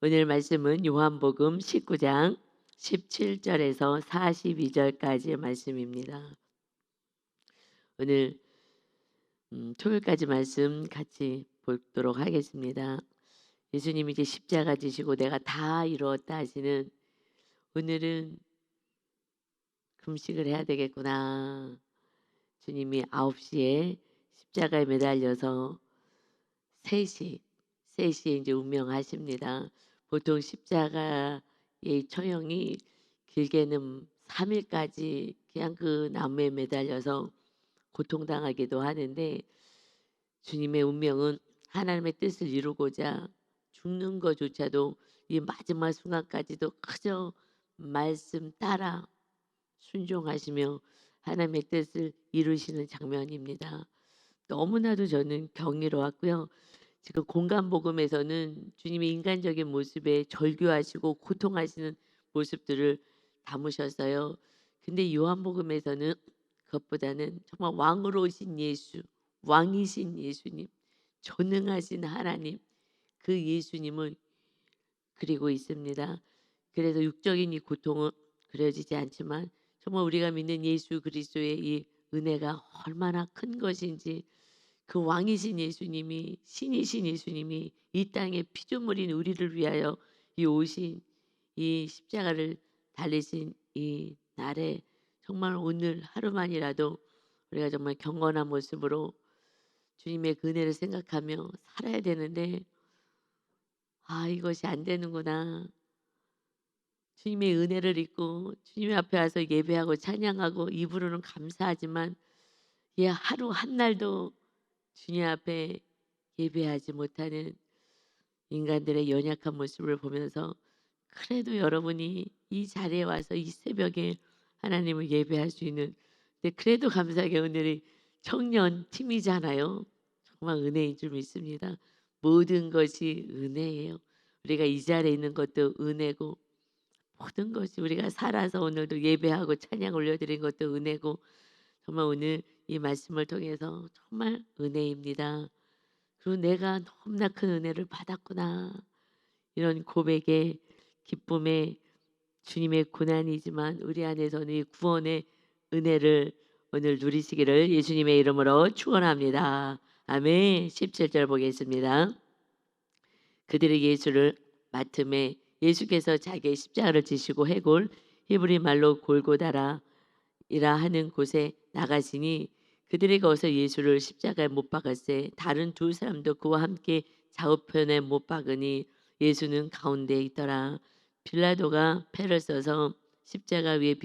오늘 말씀은 요한복음 19장 17절에서 42절까지의 말씀입니다. 오늘 토요일까지 말씀 같이 보도록 하겠습니다. 예수님이 이제 십자가 지시고 내가 다 이루었다 하시는 오늘은 금식을 해야 되겠구나. 주님이 9시에 십자가에 매달려서 3시에 이제 운명하십니다. 보통 십자가의 처형이 길게는 3일까지 그냥 그 나무에 매달려서 고통당하기도 하는데, 주님의 운명은 하나님의 뜻을 이루고자 죽는 것조차도 이 마지막 순간까지도 그저 말씀 따라 순종하시며 하나님의 뜻을 이루시는 장면입니다. 너무나도 저는 경이로웠고요. 지금 공간복음에서는 주님의 인간적인 모습에 절규하시고 고통하시는 모습들을 담으셨어요. 근데 요한복음에서는 그것보다는 정말 왕으로 오신 예수, 왕이신 예수님, 전능하신 하나님, 그 예수님을 그리고 있습니다. 그래서 육적인 이 고통은 그려지지 않지만 정말 우리가 믿는 예수 그리스도의 이 은혜가 얼마나 큰 것인지, 그 왕이신 예수님이, 신이신 예수님이 이 땅에 피조물인 우리를 위하여 이 오신 이 십자가를 달리신 이 날에 정말 오늘 하루만이라도 우리가 정말 경건한 모습으로 주님의 그 은혜를 생각하며 살아야 되는데, 이것이 안 되는구나. 주님의 은혜를 잊고 주님 앞에 와서 예배하고 찬양하고 입으로는 감사하지만 하루 한 날도 주님 앞에 예배하지 못하는 인간들의 연약한 모습을 보면서, 그래도 여러분이 이 자리에 와서 이 새벽에 하나님을 예배할 수 있는, 근데 그래도 감사하게 오늘이 청년 팀이잖아요. 정말 은혜인 줄 믿습니다. 모든 것이 은혜예요. 우리가 이 자리에 있는 것도 은혜고, 모든 것이 우리가 살아서 오늘도 예배하고 찬양 올려드린 것도 은혜고, 정말 오늘 이 말씀을 통해서 정말 은혜입니다. 그리고 내가 너무나 큰 은혜를 받았구나. 이런 고백의 기쁨에 주님의 고난이지만 우리 안에서는 이 구원의 은혜를 오늘 누리시기를 예수님의 이름으로 축원합니다. 아멘. 17절 보겠습니다. 그들이 예수를 맡음에 예수께서 자기의 십자가를 지시고 해골 히브리 말로 골고다라 이라 하는 곳에 나가시니 그들이 거기서 예수를 십자가에 못 박았세. 다른 두 사람도 그와 함께 좌우편에 못 박으니 예수는 가운데에 있더라. 빌라도가 패를 써서 십자가 위에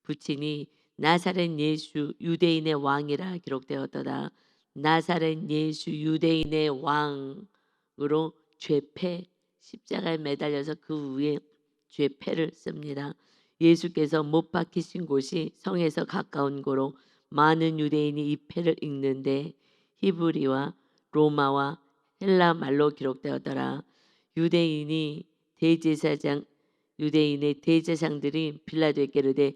붙이니 나사렛 예수 유대인의 왕이라 기록되었더라. 나사렛 예수 유대인의 왕으로 죄패, 십자가에 매달려서 그 위에 죄패를 씁니다. 예수께서 못 박히신 곳이 성에서 가까운 고로 많은 유대인이 이 패를 읽는데 히브리와 로마와 헬라 말로 기록되었더라. 유대인의 대제사장들이 빌라도에게 이르되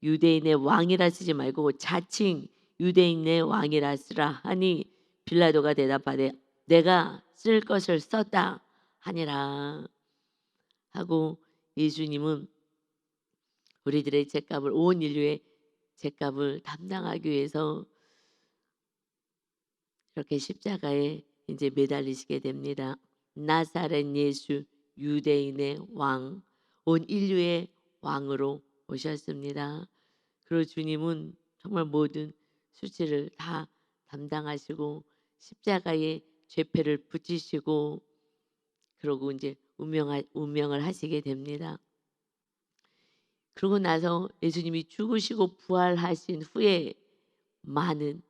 유대인의 왕이라 쓰지 말고 자칭 유대인의 왕이라 쓰라 하니 빌라도가 대답하되 내가 쓸 것을 썼다 하니라 하고, 예수님은 우리들의 죄값을, 온 인류의 죄값을 담당하기 위해서 이렇게 십자가에 이제 매달리시게 됩니다. 나사렛 예수 유대인의 왕, 온 인류의 왕으로 오셨습니다. 그리고 주님은 정말 모든 수치를 다 담당하시고 십자가에 죄패를 붙이시고 그러고 이제 운명을 하시게 됩니다. 그러고 나서 예수님이 죽으시고 부활하신 후에 많은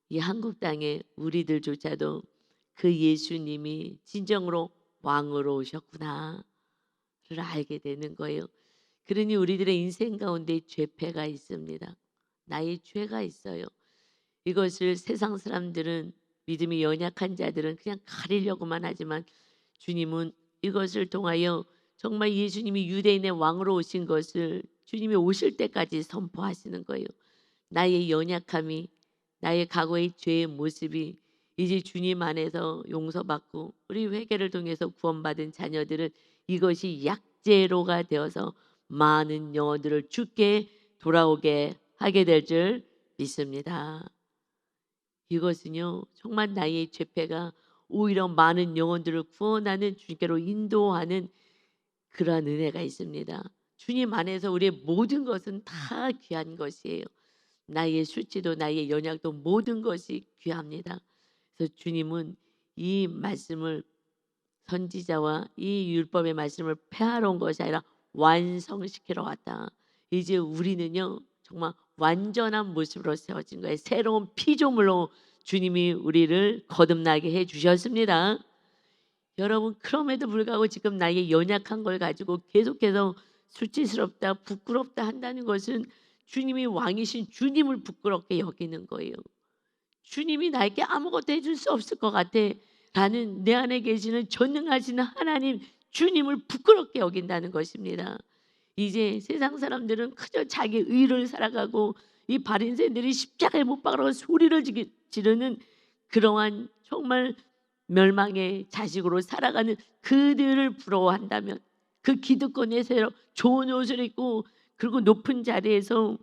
이 한국 땅의 우리들조차도 그 예수님이 진정으로 왕으로 오셨구나를 알게 되는 거예요. 그러니 우리들의 인생 가운데 죄패가 있습니다. 나의 죄가 있어요. 이것을 세상 사람들은, 믿음이 연약한 자들은 그냥 가리려고만 하지만 주님은 이것을 통하여 정말 예수님이 유대인의 왕으로 오신 것을 주님이 오실 때까지 선포하시는 거예요. 나의 연약함이, 나의 과거의 죄의 모습이 이제 주님 안에서 용서받고 우리 회개를 통해서 구원받은 자녀들은 이것이 약재로가 되어서 많은 영혼들을 주께 돌아오게 하게 될 줄 믿습니다. 이것은요 정말 나의 죄패가 오히려 많은 영혼들을 구원하는 주님께로 인도하는 그러한 은혜가 있습니다. 주님 안에서 우리의 모든 것은 다 귀한 것이에요. 나의 수치도 나의 연약도 모든 것이 귀합니다. 그래서 주님은 이 말씀을 선지자와 이 율법의 말씀을 폐하러 온 것이 아니라 완성시키러 왔다. 이제 우리는요 정말 완전한 모습으로 세워진 거예요. 새로운 피조물로 주님이 우리를 거듭나게 해주셨습니다. 여러분 그럼에도 불구하고 지금 나의 연약한 걸 가지고 계속해서 수치스럽다 부끄럽다 한다는 것은 주님이 왕이신 주님을 부끄럽게 여기는 거예요. 주님이 나에게 아무것도 해줄 수 없을 것 같아 라는 내 안에 계시는 전능하신 하나님 주님을 부끄럽게 여긴다는 것입니다. 이제 세상 사람들은 그저 자기 의를 살아가고 이 바리새인들이 십자가에 못 박으라고 소리를 지르는 그러한 정말 멸망의 자식으로 살아가는 그들을 부러워한다면 그 기득권에서 좋은 옷을 입고 그리고 높은 자리에서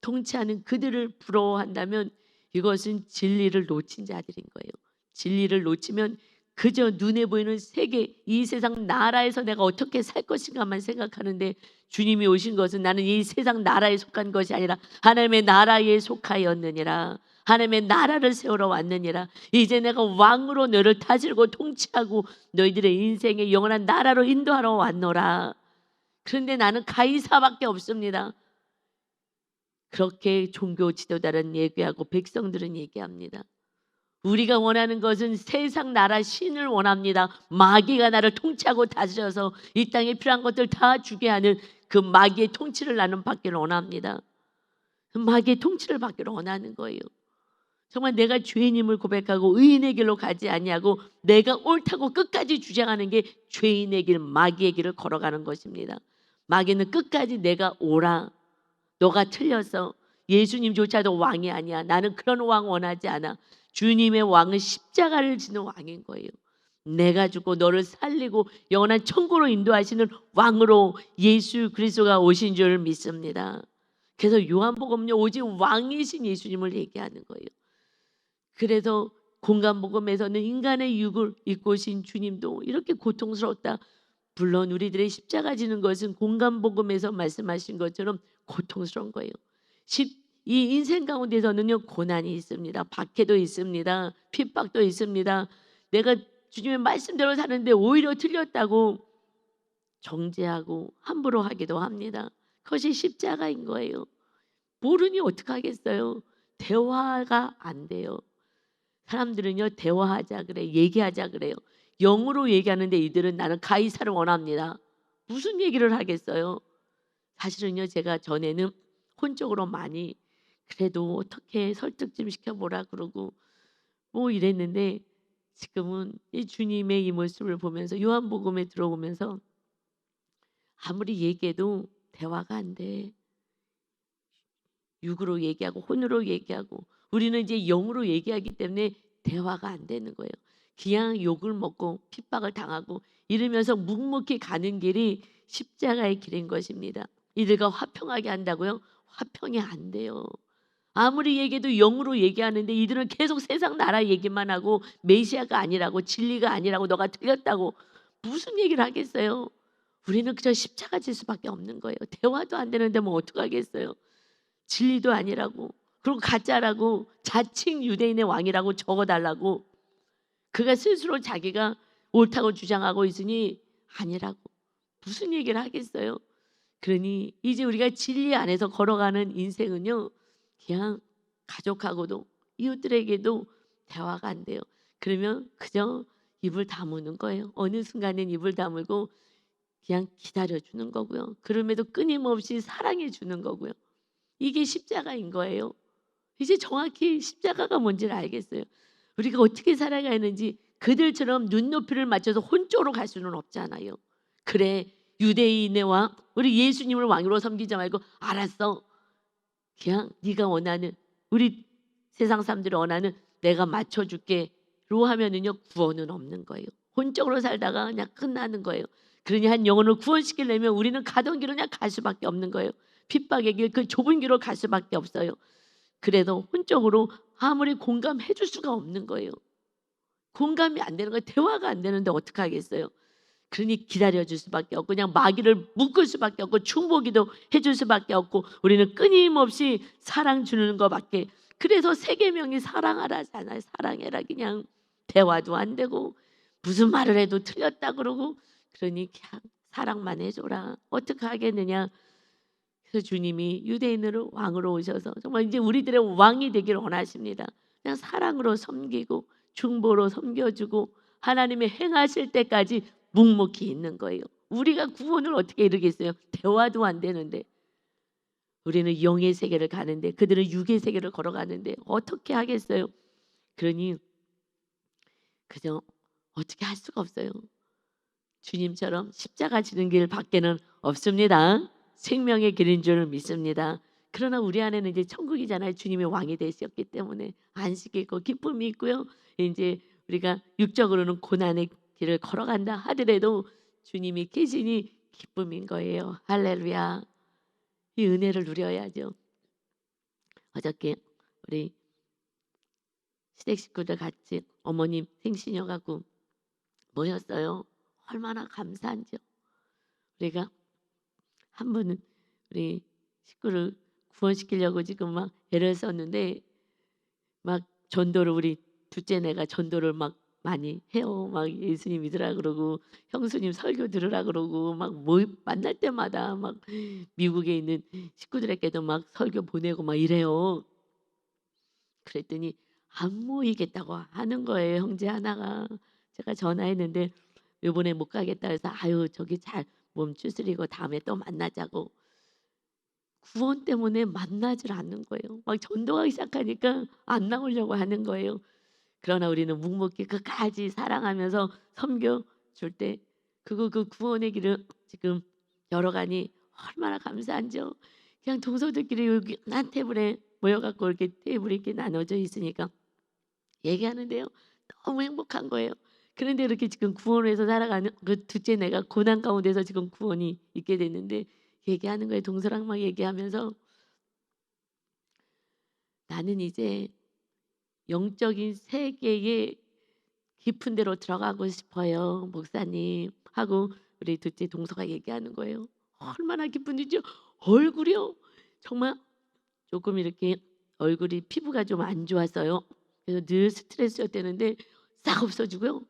통치하는 그들을 부러워한다면 이것은 진리를 놓친 자들인 거예요. 진리를 놓치면 그저 눈에 보이는 세계 이 세상 나라에서 내가 어떻게 살 것인가만 생각하는데 주님이 오신 것은 나는 이 세상 나라에 속한 것이 아니라 하나님의 나라에 속하였느니라. 하나님의 나라를 세우러 왔느니라. 이제 내가 왕으로 너를 다스리고 통치하고 너희들의 인생의 영원한 나라로 인도하러 왔노라. 그런데 나는 가이사밖에 없습니다. 그렇게 종교 지도자는 얘기하고 백성들은 얘기합니다. 우리가 원하는 것은 세상 나라 신을 원합니다. 마귀가 나를 통치하고 다스려서 이 땅에 필요한 것들 다 주게 하는 그 마귀의 통치를 나는 받기를 원합니다. 마귀의 통치를 받기를 원하는 거예요. 정말 내가 죄인임을 고백하고 의인의 길로 가지 아니하고 내가 옳다고 끝까지 주장하는 게 죄인의 길, 마귀의 길을 걸어가는 것입니다. 마귀는 끝까지 내가 옳아, 너가 틀려서 예수님조차도 왕이 아니야. 나는 그런 왕 원하지 않아. 주님의 왕은 십자가를 지는 왕인 거예요. 내가 죽고 너를 살리고 영원한 천국으로 인도하시는 왕으로 예수 그리스도가 오신 줄 믿습니다. 그래서 요한복음은요 오직 왕이신 예수님을 얘기하는 거예요. 그래서 공간복음에서는 인간의 육을 입고 오신 주님도 이렇게 고통스러웠다. 물론 우리들의 십자가 지는 것은 공간복음에서 말씀하신 것처럼 고통스러운 거예요. 이 인생 가운데서는요 고난이 있습니다. 박해도 있습니다. 핍박도 있습니다. 내가 주님의 말씀대로 사는데 오히려 틀렸다고 정죄하고 함부로 하기도 합니다. 그것이 십자가인 거예요. 모르니 어떡하겠어요. 대화가 안 돼요. 사람들은요 대화하자 그래, 얘기하자 그래요. 영으로 얘기하는데 이들은 나는 가이사를 원합니다. 무슨 얘기를 하겠어요. 사실은요 제가 전에는 혼적으로 많이 그래도 어떻게 설득 좀 시켜보라 그러고 뭐 이랬는데 지금은 이 주님의 이 모습을 보면서 요한복음에 들어오면서 아무리 얘기해도 대화가 안 돼. 육으로 얘기하고 혼으로 얘기하고 우리는 이제 영으로 얘기하기 때문에 대화가 안 되는 거예요. 그냥 욕을 먹고 핍박을 당하고 이러면서 묵묵히 가는 길이 십자가의 길인 것입니다. 이들과 화평하게 한다고요? 화평이 안 돼요. 아무리 얘기해도 영으로 얘기하는데 이들은 계속 세상 나라 얘기만 하고 메시아가 아니라고 진리가 아니라고 너가 틀렸다고 무슨 얘기를 하겠어요. 우리는 그저 십자가 질 수밖에 없는 거예요. 대화도 안 되는데 뭐 어떡하겠어요. 진리도 아니라고 그리고 가짜라고 자칭 유대인의 왕이라고 적어달라고 그가 스스로 자기가 옳다고 주장하고 있으니 아니라고 무슨 얘기를 하겠어요. 그러니 이제 우리가 진리 안에서 걸어가는 인생은요 그냥 가족하고도 이웃들에게도 대화가 안 돼요. 그러면 그저 입을 다무는 거예요. 어느 순간엔 입을 다물고 그냥 기다려주는 거고요. 그럼에도 끊임없이 사랑해 주는 거고요. 이게 십자가인 거예요. 이제 정확히 십자가가 뭔지를 알겠어요. 우리가 어떻게 살아가야 하는지 그들처럼 눈높이를 맞춰서 혼쪽으로 갈 수는 없잖아요. 그래 유대인의 왕 우리 예수님을 왕으로 섬기지 말고 알았어. 그냥 네가 원하는 우리 세상 사람들이 원하는 내가 맞춰줄게. 하면은요 구원은 없는 거예요. 혼적으로 살다가 그냥 끝나는 거예요. 그러니 한 영혼을 구원시키려면 우리는 가던 길을 그냥 갈 수밖에 없는 거예요. 핍박의 길, 그 좁은 길로 갈 수밖에 없어요. 그래도 혼적으로 아무리 공감해 줄 수가 없는 거예요. 공감이 안 되는 거예요. 대화가 안 되는데 어떡하겠어요. 그러니 기다려 줄 수밖에 없고 그냥 마귀를 묶을 수밖에 없고 충고기도 해줄 수밖에 없고 우리는 끊임없이 사랑 주는 것밖에. 그래서 세계명이 사랑하라잖아요. 사랑해라. 그냥 대화도 안 되고 무슨 말을 해도 틀렸다 그러고 그러니 그냥 사랑만 해줘라. 어떻게 하겠느냐. 그래서 주님이 유대인으로 왕으로 오셔서 정말 이제 우리들의 왕이 되기를 원하십니다. 그냥 사랑으로 섬기고 중보로 섬겨주고 하나님의 행하실 때까지 묵묵히 있는 거예요. 우리가 구원을 어떻게 이루겠어요? 대화도 안 되는데. 우리는 영의 세계를 가는데 그들은 육의 세계를 걸어가는데 어떻게 하겠어요? 그러니 그저 어떻게 할 수가 없어요. 주님처럼 십자가 지는 길 밖에는 없습니다. 생명의 길인 줄 믿습니다. 그러나 우리 안에는 이제 천국이잖아요. 주님이 왕이 되셨기 때문에 안식이 있고 기쁨이 있고요. 이제 우리가 육적으로는 고난의 길을 걸어간다 하더라도 주님이 계시니 기쁨인 거예요. 할렐루야. 이 은혜를 누려야죠. 어저께 우리 시댁 식구들 같이 어머님 생신여가고 모였어요. 얼마나 감사한지요. 우리가 한 분은 우리 식구를 구원시키려고 지금 막 애를 썼는데 막 전도를 우리 둘째 내가 전도를 막 많이 해요. 막 예수님 믿으라 그러고 형수님 설교 들으라 그러고 막 만날 때마다 막 미국에 있는 식구들에게도 막 설교 보내고 막 이래요. 그랬더니 안 모이겠다고 하는 거예요. 형제 하나가. 제가 전화했는데 요번에 못 가겠다 해서 아유 저기 잘 몸 추스리고 다음에 또 만나자고. 구원 때문에 만나질 않는 거예요. 막 전도하기 시작하니까 안 나오려고 하는 거예요. 그러나 우리는 묵묵히 끝까지 사랑하면서 섬겨 줄 때 그 구원의 길을 지금 열어가니 얼마나 감사한지요. 그냥 동서들끼리 여기 한 테이블에 모여갖고 이렇게 테이블이 이렇게 나눠져 있으니까 얘기하는데요. 너무 행복한 거예요. 그런데 이렇게 지금 구원을 해서 살아가는 그 둘째 내가 고난 가운데서 지금 구원이 있게 됐는데 얘기하는 거예요. 동서랑 막 얘기하면서 나는 이제 영적인 세계의 깊은 데로 들어가고 싶어요. 목사님 하고 우리 둘째 동서가 얘기하는 거예요. 얼마나 기쁜지 얼굴이요. 정말 조금 이렇게 얼굴이 피부가 좀 안 좋았어요. 그래서 늘 스트레스였다는데 싹 없어지고요.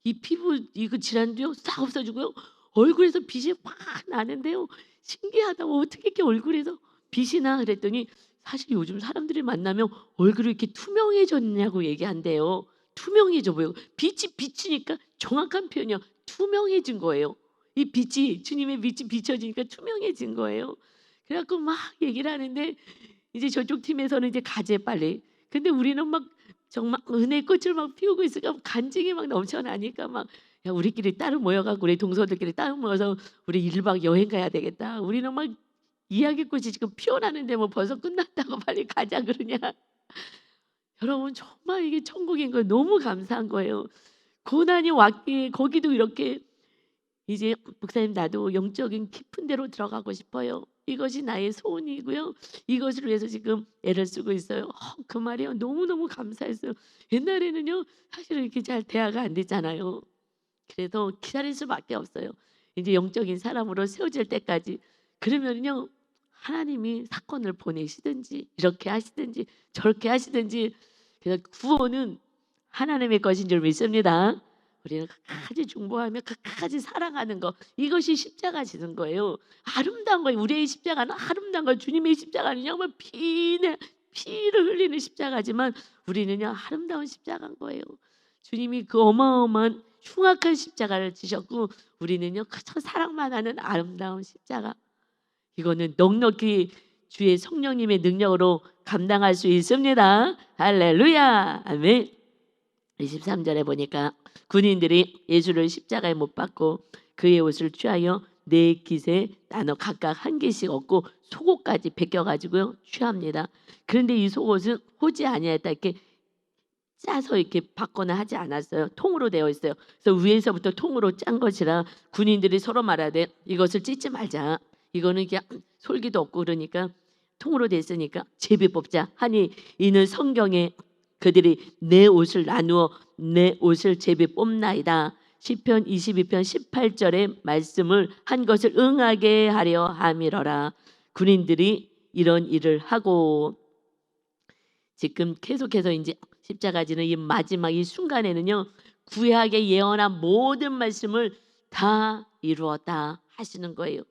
이 피부 이거 질환도요 싹 없어지고요. 얼굴에서 빛이 막 나는데요. 신기하다고 어떻게 이렇게 얼굴에서 빛이 나 그랬더니 사실 요즘 사람들이 만나면 얼굴이 이렇게 투명해졌냐고 얘기한대요. 투명해져 보여. 빛이 비치니까 정확한 표현이요. 투명해진 거예요. 이 빛이 주님의 빛이 비춰지니까 투명해진 거예요. 그래갖고 막 얘기를 하는데 이제 저쪽 팀에서는 이제 가재 빨리. 근데 우리는 막 정말 은혜의 꽃을 막 피우고 있으니까 간증이 막 넘쳐나니까 막 야 우리끼리 따로 모여갖고 우리 동서들끼리 따로 모여서 우리 1박 여행 가야 되겠다. 우리는 막 이야기꽃이 지금 피어나는데 뭐 벌써 끝났다고 빨리 가자 그러냐. 여러분 정말 이게 천국인 거예요. 너무 감사한 거예요. 고난이 왔기에 거기도 이렇게 이제 목사님 나도 영적인 깊은 데로 들어가고 싶어요. 이것이 나의 소원이고요. 이것을 위해서 지금 애를 쓰고 있어요. 그 말이요. 너무너무 감사했어요. 옛날에는요. 사실 이렇게 잘 대화가 안 됐잖아요. 그래서 기다릴 수밖에 없어요. 이제 영적인 사람으로 세워질 때까지. 그러면요. 하나님이 사건을 보내시든지 이렇게 하시든지 저렇게 하시든지 그래서 구원은 하나님의 것인 줄 믿습니다. 우리는 끝까지 중보하며 끝까지 사랑하는 거 이것이 십자가 지는 거예요. 아름다운 거예요. 우리의 십자가는 아름다운 거예요. 주님의 십자가는 정말 피를 흘리는 십자가지만 우리는요 아름다운 십자가인 거예요. 주님이 그 어마어마한 흉악한 십자가를 지셨고 우리는요 그저 사랑만 하는 아름다운 십자가. 이거는 넉넉히 주의 성령님의 능력으로 감당할 수 있습니다. 할렐루야. 아멘. 23절에 보니까 군인들이 예수를 십자가에 못 박고 그의 옷을 취하여 네 깃에 나눠 각각 한 개씩 얻고 속옷까지 벗겨가지고요 취합니다. 그런데 이 속옷은 호지 아니하였다 이렇게 짜서 이렇게 받거나 하지 않았어요. 통으로 되어 있어요. 그래서 위에서부터 통으로 짠 것이라 군인들이 서로 말하되 이것을 찢지 말자. 이거는 그냥 솔기도 없고 그러니까 통으로 됐으니까 제비 뽑자 하니 이는 성경에 그들이 내 옷을 나누어 내 옷을 제비 뽑나이다. 시편 22편 18절의 말씀을 한 것을 응하게 하려 함이러라. 군인들이 이런 일을 하고 지금 계속해서 이제 십자가 지는 이 마지막 이 순간에는요, 구약에 예언한 모든 말씀을 다 이루었다 하시는 거예요.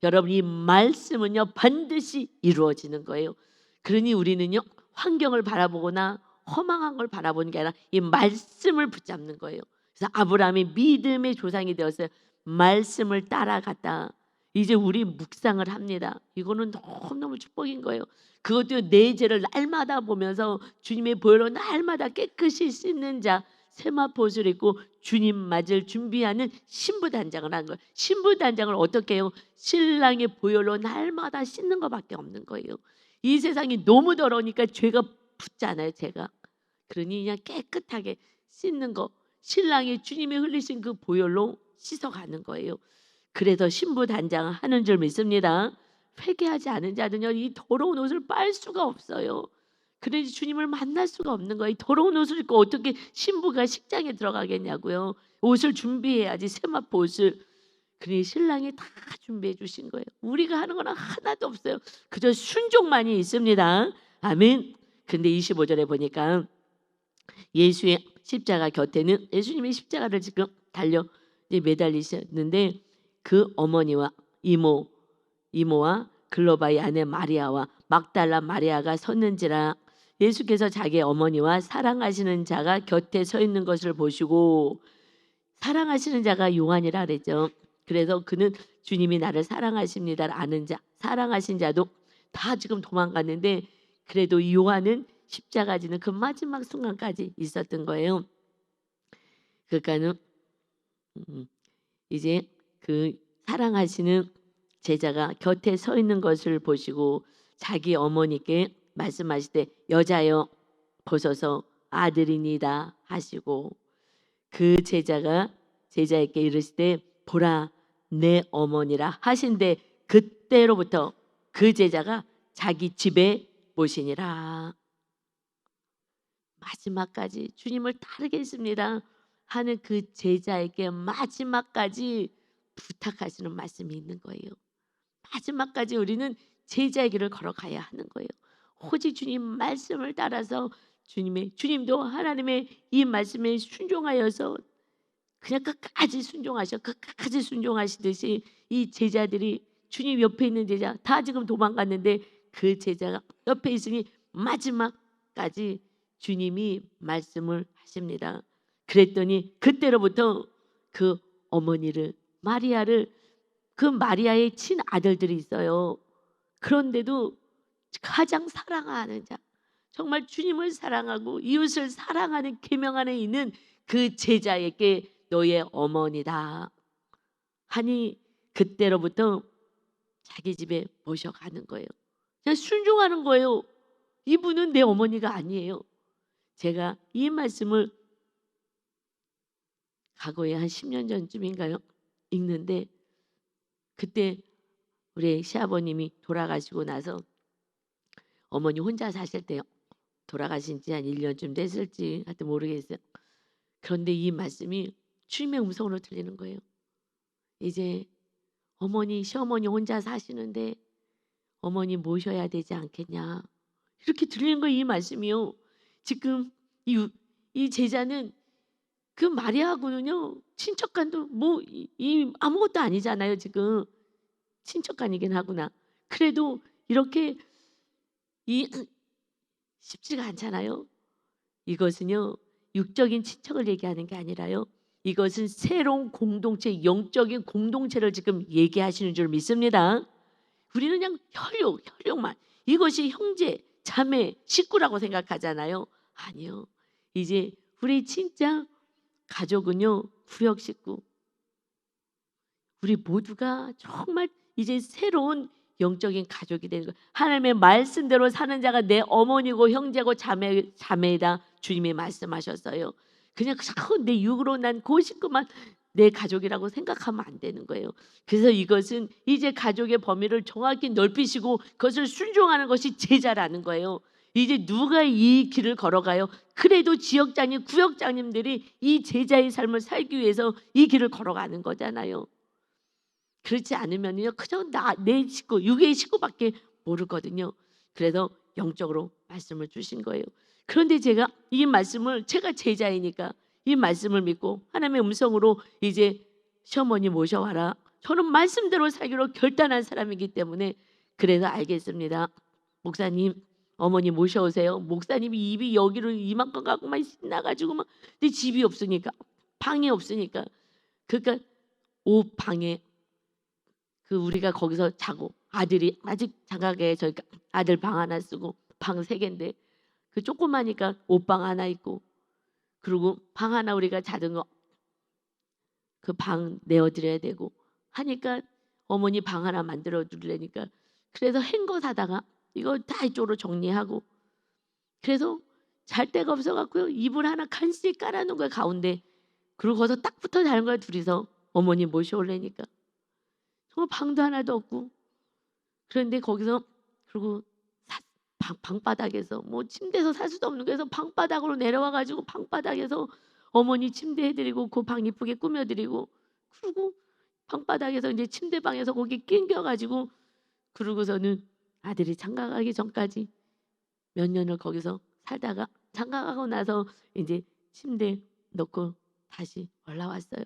여러분, 이 말씀은요 반드시 이루어지는 거예요. 그러니 우리는요 환경을 바라보거나 허망한 걸 바라보는 게 아니라 이 말씀을 붙잡는 거예요. 그래서 아브라함이 믿음의 조상이 되었어요. 말씀을 따라갔다. 이제 우리 묵상을 합니다. 이거는 너무너무 축복인 거예요. 그것도 내 죄를 날마다 보면서 주님의 보혈로 날마다 깨끗이 씻는 자, 세마포옷을 입고 주님 맞을 준비하는 신부단장을 하는 거예요. 신부단장을 어떻게 해요? 신랑의 보혈로 날마다 씻는 것밖에 없는 거예요. 이 세상이 너무 더러우니까 죄가 붙잖아요. 죄가. 그러니 그냥 깨끗하게 씻는 거, 신랑이 주님이 흘리신 그 보혈로 씻어가는 거예요. 그래서 신부단장 하는 줄 믿습니다. 회개하지 않은 자는요 이 더러운 옷을 빨 수가 없어요. 그러니 주님을 만날 수가 없는 거예요. 이 더러운 옷을 입고 어떻게 신부가 식장에 들어가겠냐고요. 옷을 준비해야지, 세마포 옷을. 그러니 신랑이 다 준비해 주신 거예요. 우리가 하는 거는 하나도 없어요. 그저 순종만이 있습니다. 아멘. 근데 25절에 보니까 예수의 십자가 곁에는 예수님의 십자가를 지금 달려 매달리셨는데 그 어머니와 이모와 글로바의 아내 마리아와 막달라 마리아가 섰는지라. 예수께서 자기 어머니와 사랑하시는 자가 곁에 서 있는 것을 보시고, 사랑하시는 자가 요한이라 그랬죠. 그래서 그는 주님이 나를 사랑하십니다를 아는 자, 사랑하신 자도 다 지금 도망갔는데 그래도 요한은 십자가 지는 그 마지막 순간까지 있었던 거예요. 그러니까는 이제 그 사랑하시는 제자가 곁에 서 있는 것을 보시고 자기 어머니께 말씀하시되 여자여 보소서 아들이니다 하시고, 그 제자가 제자에게 이르시되 보라 내 어머니라 하신데 그때로부터 그 제자가 자기 집에 모시니라. 마지막까지 주님을 따르겠습니다 하는 그 제자에게 마지막까지 부탁하시는 말씀이 있는 거예요. 마지막까지 우리는 제자의 길을 걸어가야 하는 거예요. 오직 주님 말씀을 따라서 주님도 하나님의 이 말씀에 순종하여서 그냥 끝까지 순종하시듯이 이 제자들이 주님 옆에 있는 제자 다 지금 도망갔는데 그 제자가 옆에 있으니 마지막까지 주님이 말씀을 하십니다. 그랬더니 그때로부터 그 어머니를 마리아를, 그 마리아의 친아들들이 있어요. 그런데도 가장 사랑하는 자, 정말 주님을 사랑하고 이웃을 사랑하는 계명 안에 있는 그 제자에게 너의 어머니다 하니 그때로부터 자기 집에 모셔가는 거예요. 그냥 순종하는 거예요. 이분은 내 어머니가 아니에요. 제가 이 말씀을 과거에 한 10년 전쯤인가요? 읽는데 그때 우리 시아버님이 돌아가시고 나서 어머니 혼자 사실 때요. 돌아가신 지 한 1년쯤 됐을지 하여튼 모르겠어요. 그런데 이 말씀이 주님의 음성으로 들리는 거예요. 이제 어머니, 시어머니 혼자 사시는데 어머니 모셔야 되지 않겠냐. 이렇게 들리는 거예요. 이 말씀이요. 지금 이 제자는 그 마리아하고는요 친척간도 이 아무것도 아니잖아요. 지금 친척간이긴 하구나. 그래도 이렇게 쉽지가 않잖아요. 이것은요 육적인 친척을 얘기하는 게 아니라요, 이것은 새로운 공동체, 영적인 공동체를 지금 얘기하시는 줄 믿습니다. 우리는 그냥 혈육만, 이것이 형제, 자매, 식구라고 생각하잖아요. 아니요. 이제 우리 진짜 가족은요 구역 식구. 우리 모두가 정말 이제 새로운 영적인 가족이 되는 거예요. 하나님의 말씀대로 사는 자가 내 어머니고 형제고 자매이다. 주님이 말씀하셨어요. 그냥 내 육으로 난 그 식구만 내 가족이라고 생각하면 안 되는 거예요. 그래서 이것은 이제 가족의 범위를 정확히 넓히시고 그것을 순종하는 것이 제자라는 거예요. 이제 누가 이 길을 걸어가요? 그래도 지역장님, 구역장님들이 이 제자의 삶을 살기 위해서 이 길을 걸어가는 거잖아요. 그렇지 않으면요, 그저 내 식구, 육의 식구밖에 모르거든요. 그래서 영적으로 말씀을 주신 거예요. 그런데 제가 이 말씀을, 제가 제자이니까 이 말씀을 믿고 하나님의 음성으로 이제 시어머니 모셔와라, 저는 말씀대로 살기로 결단한 사람이기 때문에 그래서 알겠습니다. 목사님, 어머니 모셔오세요. 목사님이 입이 여기로 이만큼 갖고 막 신나가지고 막, 근데 집이 없으니까, 방이 없으니까, 그러니까 옷 방에 그 우리가 거기서 자고, 아들이 아직 장가게 저희 아들 방 하나 쓰고 방 3개인데 그 조그마니까 옷방 하나 있고, 그리고 방 하나 우리가 자던 거 그 방 내어드려야 되고 하니까 어머니 방 하나 만들어 주려니까, 그래서 행거 사다가 이거 다 이쪽으로 정리하고, 그래서 잘 데가 없어갖고요, 이불 하나 간신히 깔아놓은 거야 가운데. 그리고 거기서 딱 붙어 자는 거야 둘이서, 어머니 모셔올래니까. 정말 방도 하나도 없고. 그런데 거기서, 그리고 방바닥에서 뭐 침대에서 살 수도 없는 거에서 방바닥으로 내려와가지고 방바닥에서 어머니 침대 해드리고 그 방 이쁘게 꾸며드리고, 그리고 방바닥에서 이제 침대방에서 거기 낑겨가지고, 그러고서는 아들이 장가가기 전까지 몇 년을 거기서 살다가 장가가고 나서 이제 침대 넣고 다시 올라왔어요.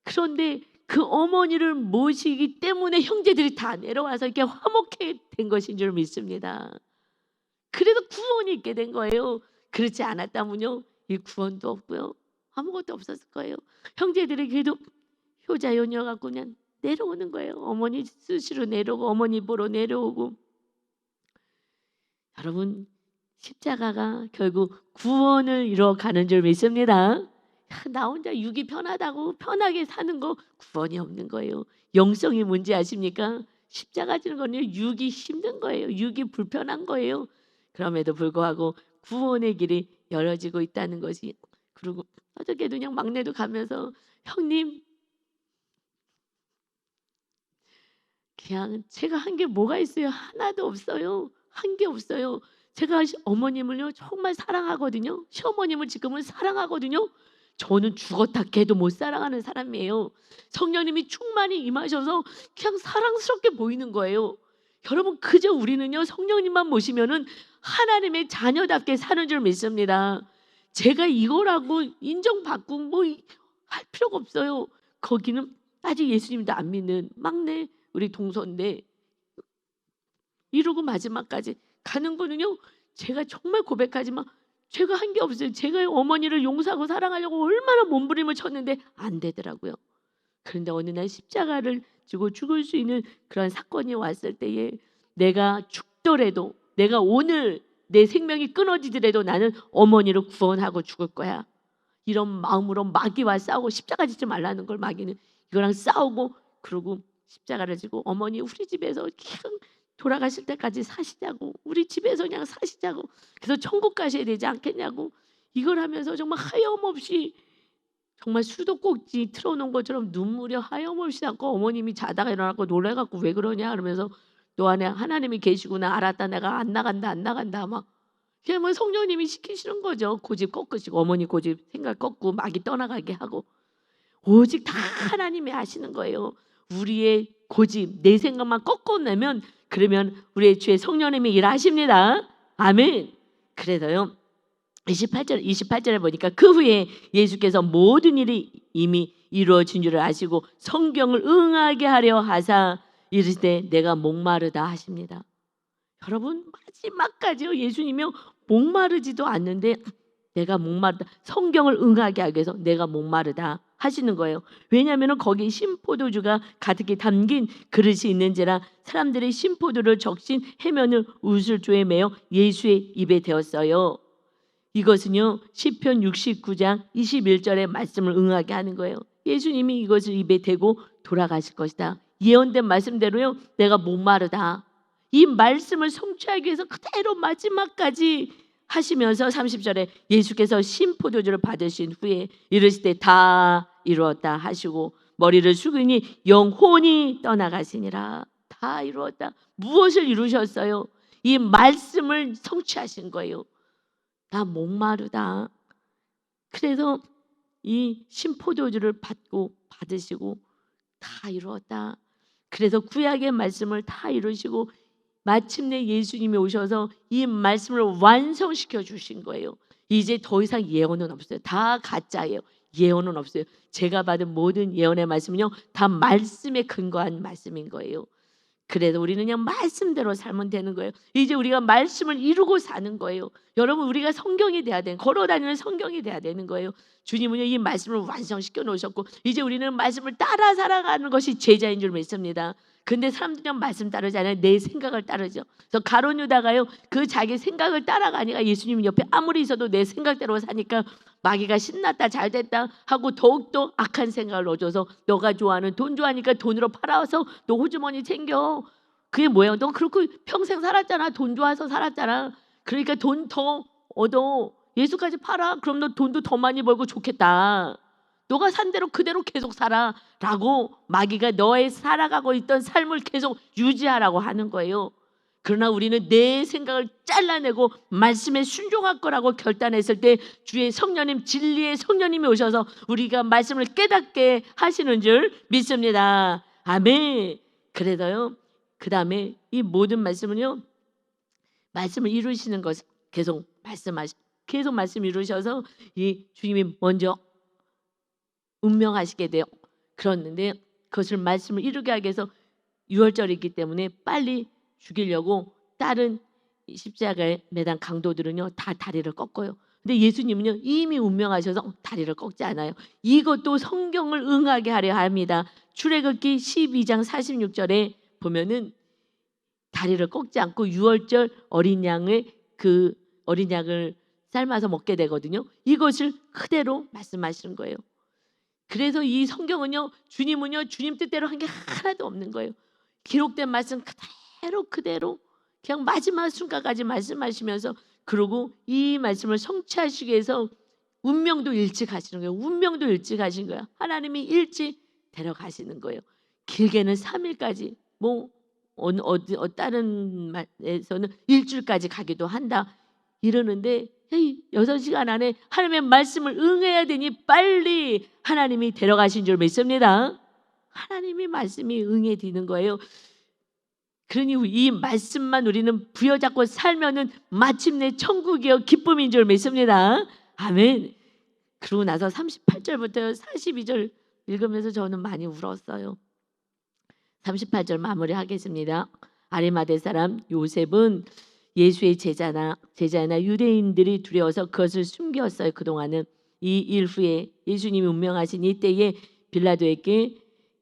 그런데 그 어머니를 모시기 때문에 형제들이 다 내려와서 이렇게 화목해 된 것인 줄 믿습니다. 그래도 구원이 있게 된 거예요. 그렇지 않았다면요, 이 구원도 없고요, 아무것도 없었을 거예요. 형제들이 그래도 효자연이어갖고 그냥 내려오는 거예요. 어머니 수시로 내려오고 어머니 보러 내려오고. 여러분, 십자가가 결국 구원을 이뤄가는 줄 믿습니다. 나 혼자 육이 편하다고 편하게 사는 거 구원이 없는 거예요. 영성이 뭔지 아십니까? 십자가 지는 거는 육이 힘든 거예요. 육이 불편한 거예요. 그럼에도 불구하고 구원의 길이 열어지고 있다는 것이. 그리고 어저께도 그냥 막내도 가면서, 형님, 그냥 제가 한 게 뭐가 있어요? 하나도 없어요. 한 게 없어요. 제가 어머님을요 정말 사랑하거든요. 시어머님을 지금은 사랑하거든요. 저는 죽었다 깨도 못 사랑하는 사람이에요. 성령님이 충만히 임하셔서 그냥 사랑스럽게 보이는 거예요. 여러분, 그저 우리는요 성령님만 모시면은 하나님의 자녀답게 사는 줄 믿습니다. 제가 이거라고 인정받고 뭐 할 필요가 없어요. 거기는 아직 예수님도 안 믿는 막내 우리 동서인데, 이러고 마지막까지 가는 거는요, 제가 정말 고백하지만 제가 한 게 없어요. 제가 어머니를 용서하고 사랑하려고 얼마나 몸부림을 쳤는데 안 되더라고요. 그런데 어느 날 십자가를 지고 죽을 수 있는 그런 사건이 왔을 때에, 내가 죽더라도, 내가 오늘 내 생명이 끊어지더라도 나는 어머니를 구원하고 죽을 거야, 이런 마음으로 마귀와 싸우고, 십자가 지지 말라는 걸 마귀는 이거랑 싸우고, 그러고 십자가를 지고 어머니 우리 집에서 그냥 돌아가실 때까지 사시자고, 우리 집에서 그냥 사시자고, 그래서 천국 가셔야 되지 않겠냐고, 이걸 하면서 정말 하염없이, 정말 수도꼭지 틀어놓은 것처럼 눈물이 하염없이 나고, 어머님이 자다가 일어나고 놀래갖고 왜 그러냐 그러면서, 너 안에 하나님이 계시구나, 알았다, 내가 안 나간다 막 그냥 뭐 성령님이 시키시는 거죠. 고집 꺾으시고, 어머니 고집 생각 꺾고 마귀 떠나가게 하고, 오직 다 하나님이 하시는 거예요. 우리의 고집, 내 생각만 꺾어내면, 그러면 우리의 주의 성령님이 일하십니다. 아멘. 그래서요 28절에 보니까, 그 후에 예수께서 모든 일이 이미 이루어진 줄을 아시고 성경을 응하게 하려 하사 이르시되 내가 목마르다 하십니다. 여러분, 마지막까지요 예수님이 목마르지도 않는데 내가 목마르다, 성경을 응하게 하기 위해서 내가 목마르다 하시는 거예요. 왜냐하면 거기 신포도주가 가득히 담긴 그릇이 있는지라 사람들이 신포도를 적신 해면을 우슬조에 매어 예수의 입에 대었어요. 이것은요 시편 69장 21절의 말씀을 응하게 하는 거예요. 예수님이 이것을 입에 대고 돌아가실 것이다. 예언된 말씀대로요, 내가 목마르다, 이 말씀을 성취하기 위해서 그대로 마지막까지 하시면서 30절에 예수께서 신포도주를 받으신 후에 이르실 때 다 이루었다 하시고 머리를 숙이니 영혼이 떠나가시니라. 다 이루었다. 무엇을 이루셨어요? 이 말씀을 성취하신 거예요. 다 목마르다. 그래서 이 신포도주를 받으시고 다 이루었다. 그래서 구약의 말씀을 다 이루시고 마침내 예수님이 오셔서 이 말씀을 완성시켜 주신 거예요. 이제 더 이상 예언은 없어요. 다 가짜예요. 예언은 없어요. 제가 받은 모든 예언의 말씀은요, 다 말씀에 근거한 말씀인 거예요. 그래서 우리는 그냥 말씀대로 살면 되는 거예요. 이제 우리가 말씀을 이루고 사는 거예요. 여러분, 우리가 성경이 돼야 되는, 걸어다니는 성경이 돼야 되는 거예요. 주님은요, 이 말씀을 완성시켜 놓으셨고 이제 우리는 말씀을 따라 살아가는 것이 제자인 줄 믿습니다. 근데 사람들이 말씀 따르지 않아요. 내 생각을 따르죠. 그래서 가룟 유다가요, 그 자기 생각을 따라가니까 예수님 옆에 아무리 있어도 내 생각대로 사니까 마귀가 신났다 잘됐다 하고 더욱더 악한 생각을 넣어줘서 너가 좋아하는 돈 좋아하니까 돈으로 팔아서 너 호주머니 챙겨. 그게 뭐예요? 너 그렇게 평생 살았잖아. 돈 좋아서 살았잖아. 그러니까 돈 더 얻어. 예수까지 팔아. 그럼 너 돈도 더 많이 벌고 좋겠다. 너가 산 대로 그대로 계속 살아 라고 마귀가 너의 살아가고 있던 삶을 계속 유지하라고 하는 거예요. 그러나 우리는 내 생각을 잘라내고 말씀에 순종할 거라고 결단했을 때 주의 성령님, 진리의 성령님이 오셔서 우리가 말씀을 깨닫게 하시는 줄 믿습니다. 아멘. 그래서요, 그 다음에 이 모든 말씀은요, 말씀을 이루시는 것, 계속 말씀 이루셔서 이 주님이 먼저 운명하시게 돼요. 그랬는데 그것을 말씀을 이루게 하기 위해서 유월절이기 때문에 빨리 죽이려고 다른 십자가에 매단 강도들은요, 다 다리를 꺾어요. 근데 예수님은요, 이미 운명하셔서 다리를 꺾지 않아요. 이것도 성경을 응하게 하려 합니다. 출애굽기 12장 46절에 보면은 다리를 꺾지 않고 유월절 어린 양을 삶아서 먹게 되거든요. 이것을 그대로 말씀하시는 거예요. 그래서 이 성경은요, 주님은요, 주님 뜻대로 한 게 하나도 없는 거예요. 기록된 말씀 그대로 그냥 마지막 순간까지 말씀하시면서, 그리고 이 말씀을 성취하시기 위해서 운명도 일찍 하시는 거예요. 운명도 일찍 하신 거예요. 하나님이 일찍 데려가시는 거예요. 길게는 3일까지, 다른 말에서는 일주일까지 가기도 한다 이러는데, 6시간 안에 하나님의 말씀을 응해야 되니 빨리 하나님이 데려가신 줄 믿습니다. 하나님이 말씀이 응해지는 거예요. 그러니 이 말씀만 우리는 부여잡고 살면은 마침내 천국이요 기쁨인 줄 믿습니다. 아멘. 그러고 나서 38절부터 42절 읽으면서 저는 많이 울었어요. 38절 마무리하겠습니다. 아리마대 사람 요셉은 예수의 제자나 유대인들이 두려워서 그것을 숨겼어요. 그동안은. 이 일 후에 예수님이 운명하신 이때에 빌라도에게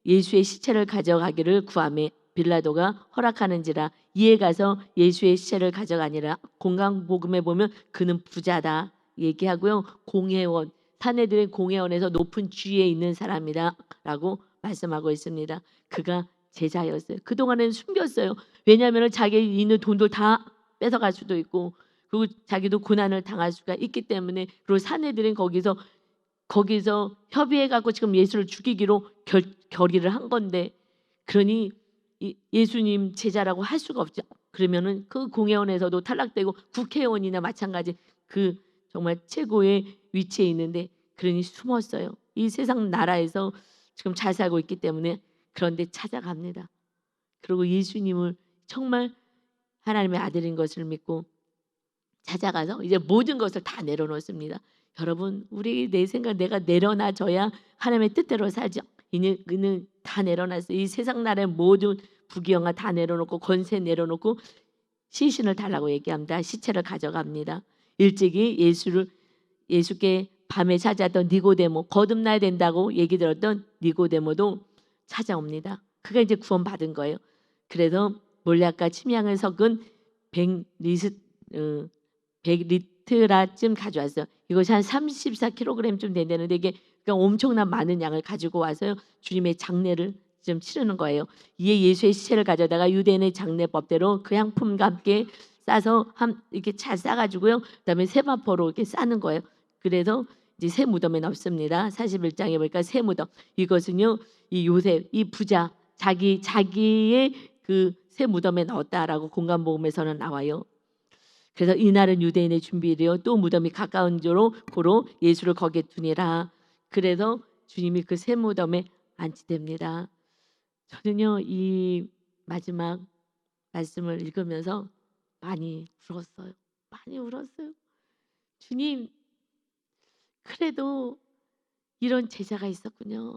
예수의 시체를 가져가기를 구하매 빌라도가 허락하는지라 이에 가서 예수의 시체를 가져가니라. 공강복음에 보면 그는 부자다 얘기하고요. 공회원, 사내들의 공회원에서 높은 지위에 있는 사람이다 라고 말씀하고 있습니다. 그가 제자였어요. 그동안에는 숨겼어요. 왜냐하면 자기 있는 돈도 다 뺏어갈 수도 있고, 그리고 자기도 고난을 당할 수가 있기 때문에. 그리고 사내들은 거기서 협의해 갖고 지금 예수를 죽이기로 결의를 한 건데, 그러니 예수님 제자라고 할 수가 없죠. 그러면은 그 공회원에서도 탈락되고 국회의원이나 마찬가지 그 정말 최고의 위치에 있는데, 그러니 숨었어요. 이 세상 나라에서 지금 잘 살고 있기 때문에. 그런데 찾아갑니다. 그리고 예수님을 정말 하나님의 아들인 것을 믿고 찾아가서 이제 모든 것을 다 내려놓습니다. 여러분, 내 생각 내가 내려놔줘야 하나님의 뜻대로 살죠. 이는 다 내려놨어요. 이 세상 나라의 모든 부귀영화 다 내려놓고 권세 내려놓고 시신을 달라고 얘기합니다. 시체를 가져갑니다. 일찍이 예수께 밤에 찾아왔던 니고데모, 거듭나야 된다고 얘기 들었던 니고데모도 찾아옵니다. 그가 이제 구원받은 거예요. 그래서 몰약과 침향을 섞은 100리트라쯤 가져왔어요. 이것이 한 34kg쯤 된다는데, 이게 그러니까 엄청난 많은 양을 가지고 와서 주님의 장례를 좀 치르는 거예요. 이에 예수의 시체를 가져다가 유대인의 장례법대로 그 향품과 함께 싸서 이렇게 잘 싸가지고요. 그다음에 세마포로 이렇게 싸는 거예요. 그래서 이제 새 무덤에 넣습니다. 41장에 보니까 새 무덤. 이것은요, 이 요셉, 이 부자 자기의 그 새 무덤에 넣었다라고 공간복음에서는 나와요. 그래서 이날은 유대인의 준비일이요 또 무덤이 가까운 고로 예수를 거기에 두니라. 그래서 주님이 그 새 무덤에 안치됩니다. 저는요 이 마지막 말씀을 읽으면서 많이 울었어요. 많이 울었어요. 주님, 그래도 이런 제자가 있었군요.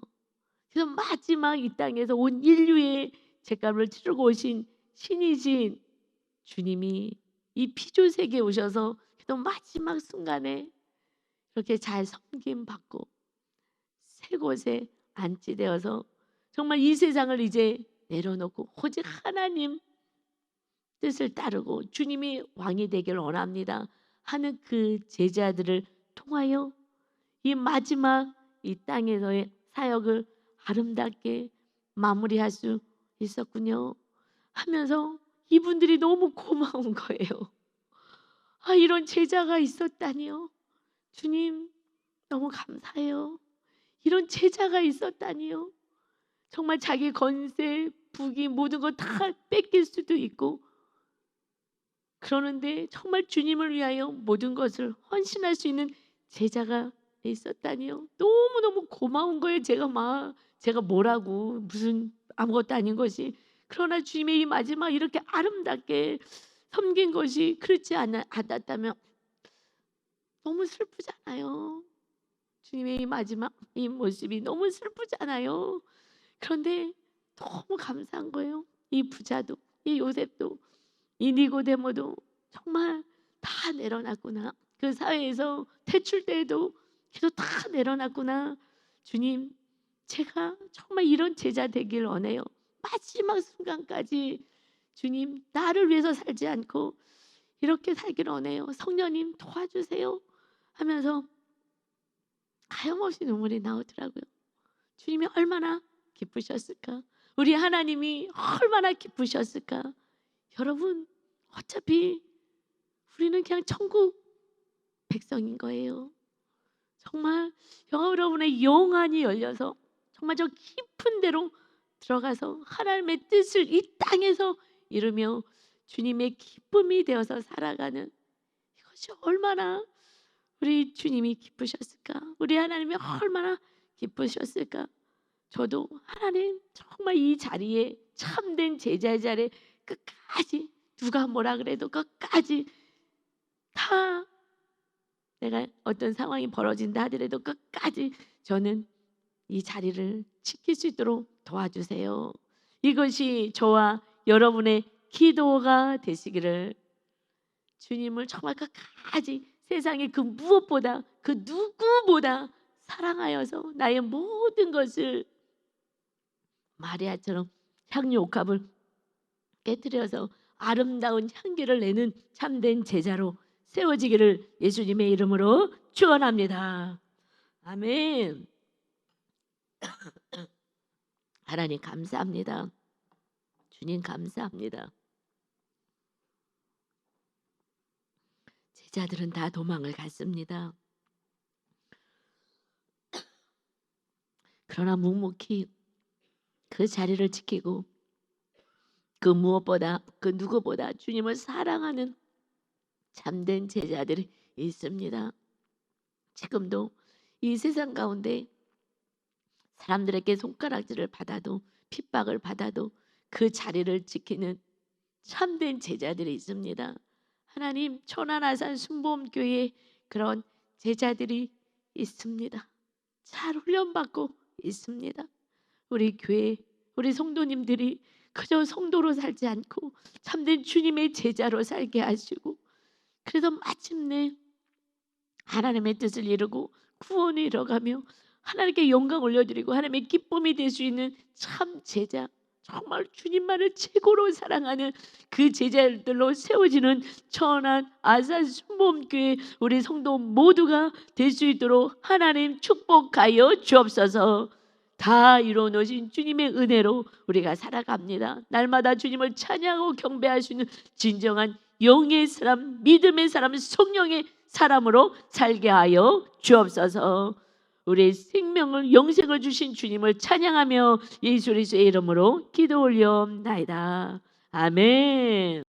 그래서 마지막 이 땅에서 온 인류의 죄값을 치르고 오신 신이신 주님이 이 피조세계에 오셔서 또 마지막 순간에 이렇게 잘 섬김 받고 새 곳에 안치되어서 정말 이 세상을 이제 내려놓고 오직 하나님 뜻을 따르고 주님이 왕이 되길 원합니다 하는 그 제자들을 통하여 이 마지막 이 땅에서의 사역을 아름답게 마무리할 수 있었군요 하면서 이분들이 너무 고마운 거예요. 아, 이런 제자가 있었다니요. 주님 너무 감사해요. 이런 제자가 있었다니요. 정말 자기 건세, 부귀 모든 거 다 뺏길 수도 있고 그러는데 정말 주님을 위하여 모든 것을 헌신할 수 있는 제자가 있었다니요. 너무너무 고마운 거예요. 제가 뭐라고 무슨 아무것도 아닌 것이. 그러나 주님의 이 마지막 이렇게 아름답게 섬긴 것이 그렇지 않았다면 너무 슬프잖아요. 주님의 이 마지막 이 모습이 너무 슬프잖아요. 그런데 너무 감사한 거예요. 이 부자도, 이 요셉도, 이 니고데모도 정말 다 내려놨구나. 그 사회에서 퇴출돼도 그래도 다 내려놨구나. 주님, 제가 정말 이런 제자 되길 원해요. 마지막 순간까지 주님 나를 위해서 살지 않고 이렇게 살길 원해요. 성령님 도와주세요 하면서 하염없이 눈물이 나오더라고요. 주님이 얼마나 기쁘셨을까? 우리 하나님이 얼마나 기쁘셨을까? 여러분, 어차피 우리는 그냥 천국 백성인 거예요. 정말 여러분의 영안이 열려서 정말 저 깊은 데로 들어가서 하나님의 뜻을 이 땅에서 이루며 주님의 기쁨이 되어서 살아가는 이것이 얼마나 우리 주님이 기쁘셨을까? 우리 하나님이 얼마나 기쁘셨을까? 저도 하나님 정말 이 자리에 참된 제자의 자리에 끝까지 누가 뭐라 그래도 끝까지 다 내가 어떤 상황이 벌어진다 하더라도 끝까지 저는 이 자리를 지킬 수 있도록 도와주세요. 이것이 저와 여러분의 기도가 되시기를 주님을 정말 끝까지 세상의 그 무엇보다 그 누구보다 사랑하여서 나의 모든 것을 마리아처럼 향유 옥합을 깨뜨려서 아름다운 향기를 내는 참된 제자로 세워지기를 예수님의 이름으로 축원합니다. 아멘. 하나님 감사합니다. 주님 감사합니다. 제자들은 다 도망을 갔습니다. 그러나 묵묵히 그 자리를 지키고 그 무엇보다 그 누구보다 주님을 사랑하는 참된 제자들이 있습니다. 지금도 이 세상 가운데 사람들에게 손가락질을 받아도 핍박을 받아도 그 자리를 지키는 참된 제자들이 있습니다. 하나님, 천안아산 순복음교회에 그런 제자들이 있습니다. 잘 훈련받고 있습니다. 우리 교회, 우리 성도님들이 그저 성도로 살지 않고 참된 주님의 제자로 살게 하시고 그래서 마침내 하나님의 뜻을 이루고 구원을 이뤄가며 하나님께 영광 올려드리고 하나님의 기쁨이 될 수 있는 참 제자, 정말 주님만을 최고로 사랑하는 그 제자들로 세워지는 천안 아산 순복음교회 우리 성도 모두가 될 수 있도록 하나님 축복하여 주옵소서. 다 이루어 놓으신 주님의 은혜로 우리가 살아갑니다. 날마다 주님을 찬양하고 경배할 수 있는 진정한 영의 사람, 믿음의 사람, 성령의 사람으로 살게 하여 주옵소서. 우리의 생명을, 영생을 주신 주님을 찬양하며 예수 그리스도의 이름으로 기도 올려옵나이다. 아멘.